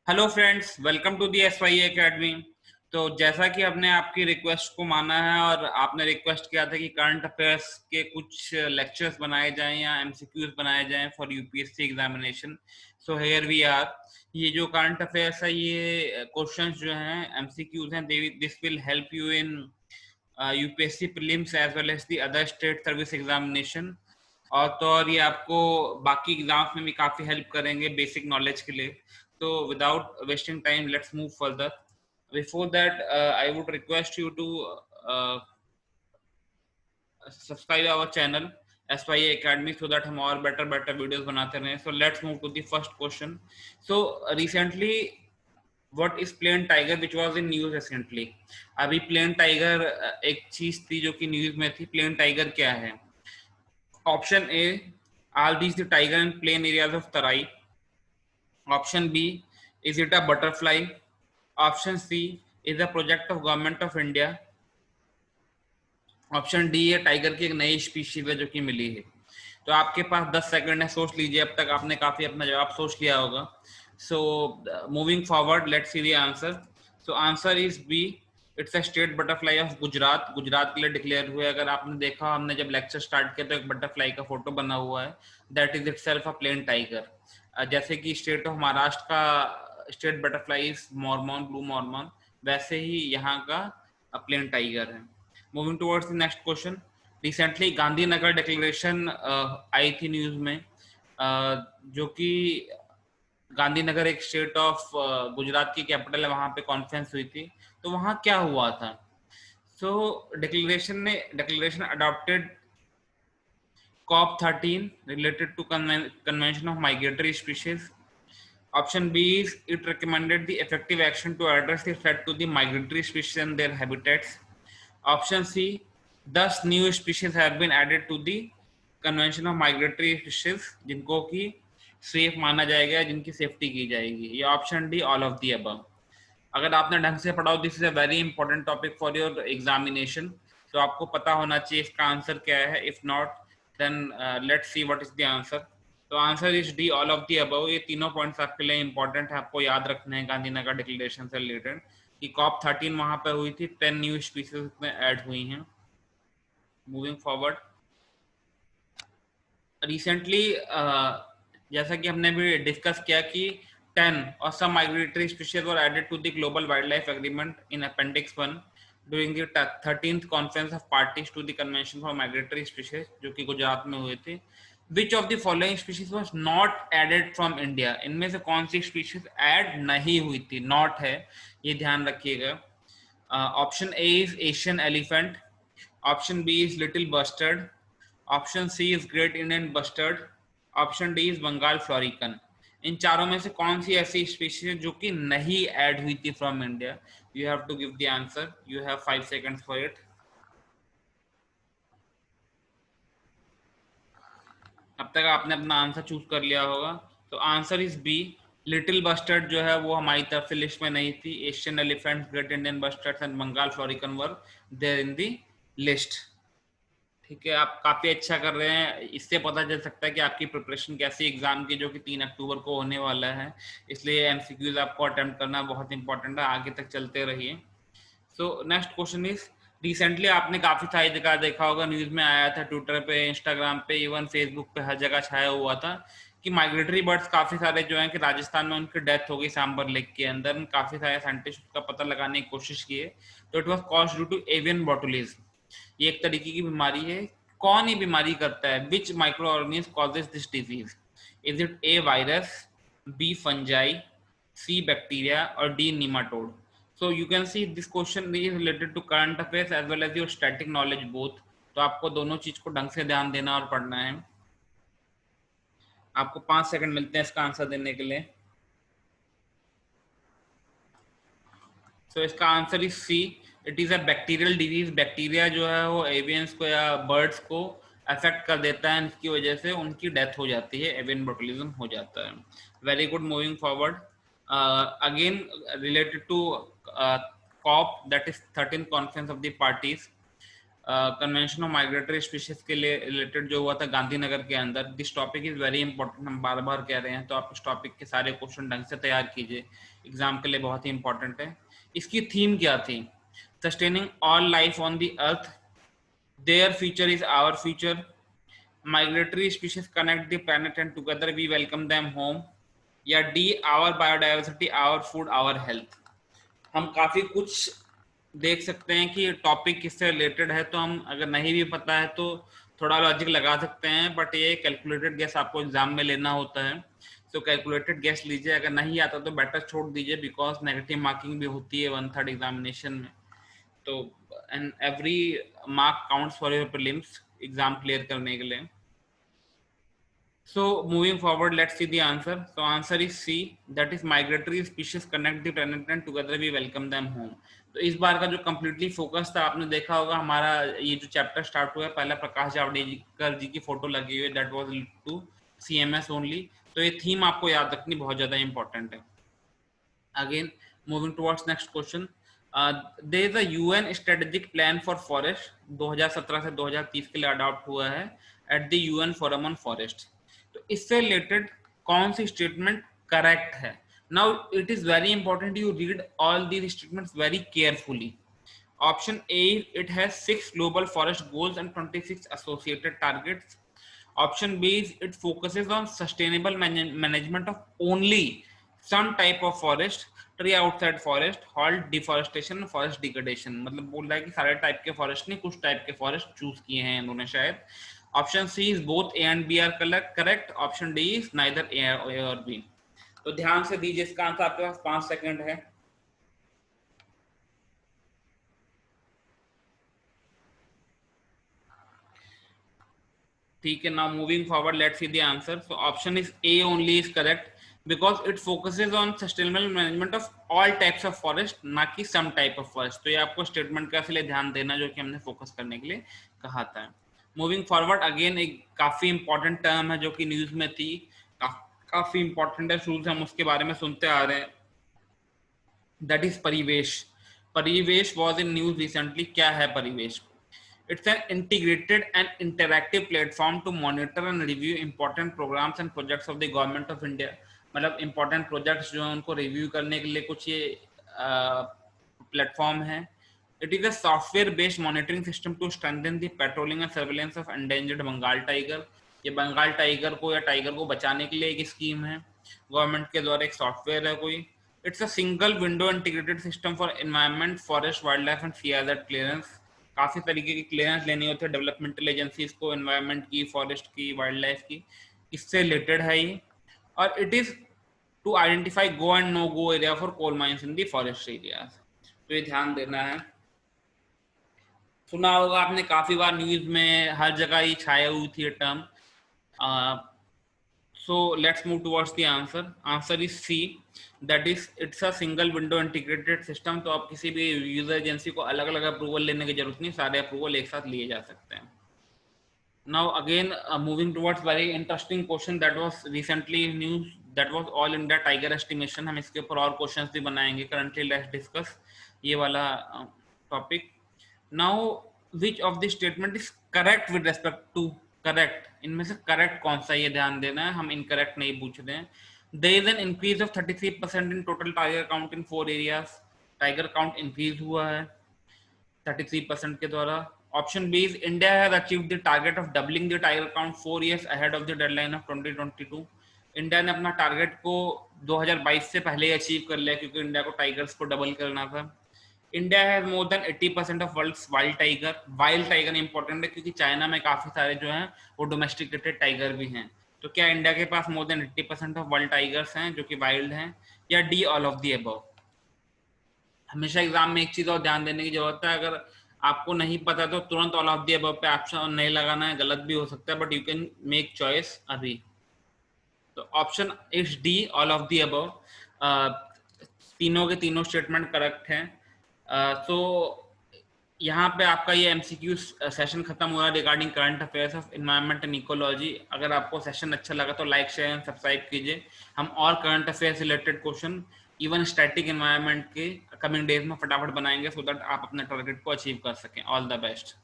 Hello friends, welcome to the SY academy. तो जैसा कि हमने आपकी रिक्वेस्ट को माना है और आपने रिक्वेस्ट किया था कि करंट अफेयर्स के कुछ लेक्चर्स बनाए जाएं या एमसीक्यूज बनाए जाएं for UPSC examination. So here we are. ये जो करंट अफेयर्स है, ये क्वेश्चंस जो हैं एमसीक्यूज हैं, this will help you in UPSC prelims as well as the other state service examination. और तो और ये आपको बाकी एग्जाम्स में भी काफी हेल्प करेंगे बेसिक नॉलेज के लिए। So without wasting time, let's move further. Before that, I would request you to uh, subscribe our channel SYA Academy so that हम और better videos बनाते रहें. So let's move to the first question. So recently, what is plain tiger which was in news recently? अभी plain tiger एक चीज थी जो कि न्यूज में थी. plain tiger क्या है? Option A, are these the tiger in plain areas of Tarai? Option B, is it a butterfly? Option C, is a project of government of India? Option D है tiger की एक नई species है जो कि मिली है। तो आपके पास 10 सेकंड है, सोच लीजिए। अब तक आपने काफी अपना जवाब सोच लिया होगा। So moving forward, let's see the answer. So answer is B, it's a state butterfly of Gujarat. Gujarat के लिए डिक्लेयर हुए। अगर आपने देखा, हमने जब लेक्चर स्टार्ट किया तो एक बटरफ्लाई का फोटो बना हुआ है, that is itself a plain tiger. जैसे कि स्टेट ऑफ महाराष्ट्र का state butterfly is Mormon, blue Mormon, वैसे ही यहाँ का प्लेन टाइगर है। Moving towards the next question. Recently Gandhinagar declaration आई थी न्यूज में, जो कि गांधीनगर एक स्टेट ऑफ गुजरात की कैपिटल है, वहां पे कॉन्फ्रेंस हुई थी। तो वहां क्या हुआ था? So declaration adopted COP13 related to Convention of Migratory Species. Option B is it recommended the effective action to address the threat to the migratory species and their habitats. Option C, thus new species have been added to the Convention of Migratory Species जिनको कि safe माना जाएगा, जिनकी safety की जाएगी। या option D, all of the above. अगर आपने ढंग से पढ़ा हो, this is a very important topic for your examination, तो आपको पता होना चाहिए इसका आंसर क्या है। If not, then let's see what is the answer. तो answer is D, all of the above. ये तीनों पॉइंट्स आपके लिए इंपॉर्टेंट है, आपको याद रखने हैं गांधीनगर डिक्लेरेशन से रिलेटेड कि COP13 वहां पे हुई थी, 10 न्यू स्पीसीज में ऐड हुई हैं। मूविंग फॉरवर्ड, रिसेंटली जैसा कि हमने भी डिस्कस किया कि 10 और some migratory species were added to the global wildlife agreement in appendix 1 during the 13th conference of parties to the convention for migratory species जो कि गुजरात में हुए थे। which of the following species was not added from India? इनमें से कौन सी species add नहीं हुई थी? not है, ये ध्यान रखिएगा। Option A is Asian elephant, option B is little bustard, option C is great Indian bustard, option D is Bengal florican. इन चारों में से कौन सी ऐसी स्पीशीज है जो कि नहीं ऐड हुई थी from India? You have to give the answer, you have 5 seconds for it. अब तक आपने अपना आंसर चूज कर लिया होगा। तो answer is B, little bustard जो है वो हमारी तरफ से लिस्ट में नहीं थी। Asian elephant, great Indian bustard and Bengal florican were there in the list. ठीक है, आप काफी अच्छा कर रहे हैं। इससे पता चल सकता है कि आपकी प्रिपरेशन कैसी एग्जाम की, जो कि 3 अक्टूबर को होने वाला है। इसलिए एमसीक्यूज आपको अटेम्प्ट करना बहुत इंपॉर्टेंट है, आगे तक चलते रहिए। So next question is, recently आपने काफी सारी जगह देखा होगा, न्यूज में आया था, ट्विटर पे, इंस्टाग्राम पे, इवन फेसबुक पे, हर जगह छाया हुआ था कि माइग्रेटरी बर्ड्स काफी सारे जो हैं कि राजस्थान में उनकी डेथ हो गई सांबर लेक के अंदर। काफी सारे साइंटिस्ट उसका पता लगाने की कोशिश किए, तो it was caused due to avian botulism. ये एक तरीके की बीमारी है। कौन ये बीमारी करता है? Which microorganism causes this disease? Is it A virus, B fungi, C bacteria और D nematode? So you can see this question is related to current affairs as well as your static knowledge both. तो आपको दोनों चीज को ढंग से ध्यान देना और पढ़ना है। आपको 5 सेकंड मिलते हैं इसका आंसर देने के लिए। तो इसका answer is C, it is a bacterial disease. Bacteria जो है वो एवियंस को या बर्ड्स को अफेक्ट कर देता है, इसकी वजह से उनकी डेथ हो जाती है, एवियन बोटुलिज्म हो जाता है। Very good, moving forward. Again related to COP, that is 13th conference of the parties, convention of migratory species के लिए रिलेटेड जो हुआ था गांधीनगर के अंदर। This topic is very important, हम बार बार कह रहे हैं, तो आप इस टॉपिक के सारे क्वेश्चन ढंग से तैयार कीजिए, एग्जाम के लिए बहुत ही इंपॉर्टेंट है। इसकी थीम क्या थी? Sustaining all life on the earth, their future is our future, migratory species connect the planet and together we welcome them home, या D our biodiversity our food our health. हम काफी कुछ देख सकते हैं कि टॉपिक किससे रिलेटेड है, तो हम अगर नहीं भी पता है तो थोड़ा लॉजिक लगा सकते हैं, बट ये कैलकुलेटेड गेस आपको एग्जाम में लेना होता है। तो कैलकुलेटेड गेस लीजिए, अगर नहीं आता तो बेटर छोड़ दीजिए, बिकॉज नेगेटिव मार्किंग भी होती है 1/3 एग्जामिनेशन में। तो and every mark counts for your prelims exam clear करने के लिए। So moving forward, let's see the answer. So answer is C, that is migratory species connect the planet and together we welcome them home. तो इस बार का जो completely focus था, आपने देखा होगा हमारा ये जो चैप्टर स्टार्ट हुआ है, पहला प्रकाश जावड़ेकर जी की फोटो लगी हुई है, that was to CMS only। तो ये थीम आपको याद रखनी बहुत ज्यादा इंपॉर्टेंट है। Again moving towards next question, there is a UN strategic plan for forest 2017 से 2030 के लिए अडॉप्ट हुआ है at the UN Forum on Forest। तो इससे रिलेटेड कौन सी स्टेटमेंट करेक्ट है? Now it is very important you read all these statements very carefully. Option A, it has 6 global forest goals and 26 associated targets. Option B is it focuses on sustainable management of only some type of forest, tree outside forest, halt deforestation, forest degradation। मतलब बोल रहा है कि सारे type के forest नहीं, कुछ type के फॉरेस्ट चूज किए हैं इन्होंने शायद। Option C is both A and B are correct. Option D is neither A और बी। तो ध्यान से दीजिए, इसका आंसर आपके पास 5 सेकंड है। ठीक है, now moving forward, let's see the answer. So option is A only is correct, because it focuses on sustainable management of all types of forest, ना कि some type of forest। तो ये आपको statement का इसलिए ध्यान देना जो कि हमने फोकस करने के लिए कहा था। मूविंग फॉरवर्ड, अगेन एक काफी इंपॉर्टेंट टर्म है जो कि न्यूज में थी, काफी इंपॉर्टेंट है, शुरू से हम उसके बारे में सुनते आ रहे हैं, दैट इज परिवेश। परिवेश वॉज इन न्यूज रिसेंटली। क्या है परिवेश? It's an integrated and interactive platform to monitor and review important programs and projects of the government of India। मतलब important projects जो उनको रिव्यू करने के लिए कुछ ये प्लेटफॉर्म है। It is a software-based monitoring system to strengthen the patrolling and surveillance of endangered Bengal tiger। ये बंगाल टाइगर को या टाइगर को बचाने के लिए एक स्कीम है गवर्नमेंट के द्वारा, एक सॉफ्टवेयर है कोई। It's a single window integrated system for environment, forest, wildlife and sea hazard clearance। काफी तरीके की क्लियरेंस लेनी होती है डेवलपमेंटल एजेंसीज को, एनवायरनमेंट की, फॉरेस्ट की, वाइल्ड लाइफ की, इससे रिलेटेड है ये। और it is to identify go and no go area for coal mines in the forest areas. तो ये ध्यान देना है। सुना होगा आपने काफी बार, न्यूज में हर जगह ये छाया हुई थी ये term. So let's move towards the answer. Answer is C, that is it's a single window integrated system। तो आप किसी भी यूजर एजेंसी को अलग अलग अप्रूवल लेने की जरूरत नहीं, सारे अप्रूवल एक साथ लिए जा सकते हैं। Now again moving towards very interesting question that was recently in news, that was all India tiger estimation। हम इसके ऊपर और क्वेश्चंस भी बनाएंगे। Currently let's discuss ये वाला topic. Now which of the statement is correct with respect to correct? इनमें से करेक्ट कौन सा, ये ध्यान देना है, हम इनकरेक्ट नहीं पूछ रहे हैं। There is an increase of 33% in total tiger count in 4 areas। Tiger count increase हुआ है 33% के द्वारा। Option B is India has achieved the target of doubling the tiger count 4 years ahead of the deadline of 2022। India ने अपना target को 2022 से पहले ही achieve कर लिया, क्योंकि इंडिया को टाइगर्स को डबल करना था। India has more than 80% of world's wild tiger. Wild tiger important है क्योंकि चाइना में काफी सारे जो हैं वो डोमेस्टिकेटेड टाइगर भी हैं। तो क्या इंडिया के पास more than 80% of world tigers हैं जो कि वाइल्ड हैं, या D all of the above? हमेशा एग्जाम में एक चीज और ध्यान देने की जरूरत है, अगर आपको नहीं पता तो तुरंत ऑल ऑफ द अबव पे ऑप्शन नहीं लगाना है, गलत भी हो सकता है, but you can make choice अभी। तो option is D all of the above. तीनों के तीनों स्टेटमेंट करेक्ट हैं। तो यहाँ पे आपका ये एमसीक्यू सेशन खत्म हुआ regarding current affairs of environment and ecology. अगर आपको सेशन अच्छा लगा तो लाइक, शेयर एंड सब्सक्राइब कीजिए। हम और current affairs related question, even static environment के कमिंग डेज में फटाफट बनाएंगे, सो दैट आप अपने टारगेट को अचीव कर सकें। All the best.